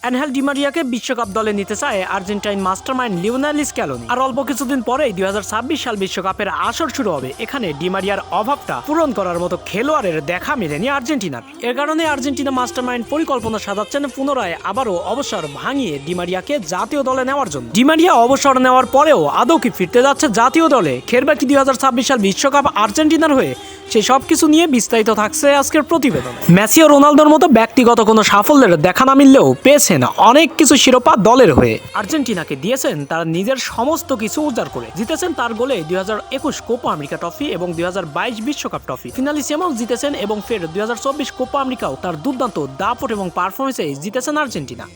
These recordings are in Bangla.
অ্যানহেল ডি মারিয়াকে বিশ্বকাপ দলে নিতে চায় আর্জেন্টাইন মাস্টারমাইন্ড লিওনেল স্ক্যালোনি। আর অল্প কিছুদিন পরেই 2026 সাল বিশ্বকাপের আসর শুরু হবে। এখানে ডি মারিয়ার অভাবটা পূরণ করার মতো খেলোয়াড়ের দেখা মেলেনি আর্জেন্টিনার। এর কারণে আর্জেন্টিনা মাস্টারমাইন্ড পরিকল্পনা সাজাচ্ছেন পুনরায় আবারও অবসর ভাঙিয়ে ডি মারিয়াকে জাতীয় দলে নেওয়ার জন্য। ডি মারিয়া অবসর নেওয়ার পরেও আদৌ কি ফিরতে যাচ্ছে জাতীয় দলে? খেলবে কি 2026 সাল বিশ্বকাপ আর্জেন্টিনার হয়ে? সেই সবকিছু নিয়ে বিস্তারিত থাকছে আজকের প্রতিবেদনে। মেসি ও রোনালদোর মতো ব্যক্তিগত কোনো সাফল্যের দেখা না মিললেও পেয়েছেন অনেক কিছু শিরোপা দলের হয়ে। আর্জেন্টিনাকে দিয়েছেন তার নিজের সমস্ত কিছু উজাড় করে। জিতেছেন তার গোলে 2021 কোপা আমেরিকা ট্রফি এবং 2022 বিশ্বকাপ ট্রফি। ফিনালিসিয়ামও জিতেছেন এবং ফের 2024 কোপা আমেরিকাও তার দুর্দান্ত দাপট এবং পারফরমেন্সে জিতেছেন আর্জেন্টিনা।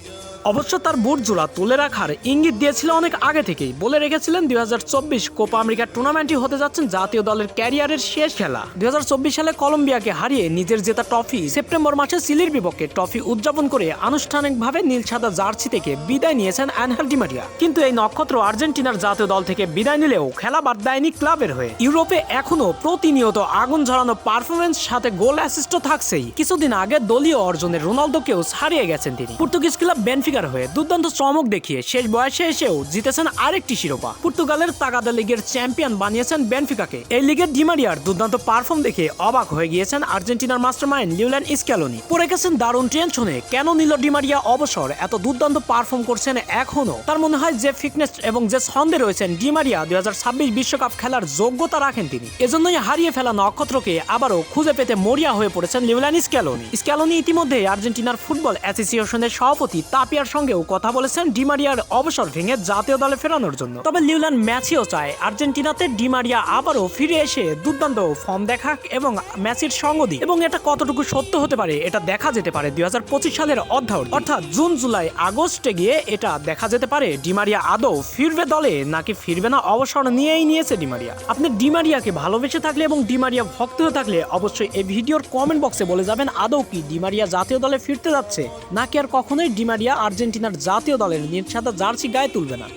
অবশ্য তার বুট জোড়া তুলে রাখার ইঙ্গিত দিয়েছিল অনেক আগে থেকেই। বলে রেখেছিলেন 2024 কোপা আমেরিকা টুর্নামেন্টই হতে যাচ্ছেন জাতীয় দলের ক্যারিয়ারের শেষ খেলা। 2024 সালে কলম্বিয়াকে হারিয়ে নিজের জেতা ট্রফি সেপ্টেম্বর মাসে চিলির বিপক্ষে ট্রফি উদযাপন করে আনুষ্ঠানিকভাবে নীল সাদা জার্সি থেকে বিদায় নিয়েছেন অ্যানহেল ডি মারিয়া। কিন্তু এই নক্ষত্র আর্জেন্টিনার জাতীয় দল থেকে বিদায় নিলেও খেলা বাদ দেয়নি ক্লাবের হয়ে। ইউরোপে এখনো প্রতিনিয়ত আগুন ঝরানো পারফরমেন্স সাথে গোল অ্যাসিস্টও থাকছেই। কিছুদিন আগে দলীয় অর্জনের রোনালদোকেও ছাড়িয়ে গেছেন তিনি। পর্তুগিজ ক্লাব বেনফিকার হয়ে দুর্দান্ত চমক দেখিয়ে শেষ বয়সে এসেও জিতেছেন আরেকটি শিরোপা। পর্তুগালের তাগাদা লিগের চ্যাম্পিয়ন বানিয়েছেন বেনফিকাকে। এই লিগের ডি মারিয়ার দুর্দান্ত পারফর্ম দেখে অবাক হয়ে গিয়েছেন আর্জেন্টিনার মাস্টারমাইন্ড লিওনেল স্ক্যালোনি। পড়ে গেছেন দারুণ টেনশনে, কেন নিল ডি মারিয়া অবসর? এত দুর্দান্ত পারফর্ম করছেন এখনো। তার মনে হয় যে ফিটনেস এবং যে ছন্দে রয়েছেন ডি মারিয়া 2026 বিশ্বকাপ খেলার যোগ্যতা রাখেন তিনি। এজন্যই হারিয়ে ফেলা নক্ষত্রকে আবারও খুঁজে পেতে মরিয়া হয়ে পড়েছেন লিওনেল স্ক্যালোনি। স্ক্যালোনি ইতিমধ্যে আর্জেন্টিনার ফুটবল অ্যাসোসিয়েশনের সভাপতি তাপিয়ার সঙ্গেও কথা বলেছেন ডি মারিয়ার অবসর ভেঙে জাতীয় দলে ফেরানোর জন্য। তবে লিওনেল মেসিও চায় আর্জেন্টিনাতে ডি মারিয়া আবারও ফিরে এসে দুর্দান্ত ফর্ম দেখাক এবং মেসির সঙ্গ দিক। এবং এটা কতটুকু সত্য হতে পারে এটা দেখা যেতে পারে 2025 সালের অর্ধায়ন, অর্থাৎ জুন জুলাই আগস্টে গিয়ে এটা দেখা যেতে পারে ডি মারিয়া আদৌ ফিরবে দলে নাকি ফিরবে না। অবসর নিয়েই নিয়েছে ডি মারিয়া। আপনি ডি মারিয়াকে ভালোবেসে থাকলে এবং ডি মারিয়া ভক্ত হয়ে থাকলে অবশ্যই এই ভিডিওর কমেন্ট বক্সে বলে যাবেন আদৌ কি ডি মারিয়া জাতীয় দলে ফিরতে যাচ্ছে নাকি আর কখনোই ডি মারিয়া আর্জেন্টিনার জাতীয় দলের নীল সাদা জার্সি গায়ে তুলবে না।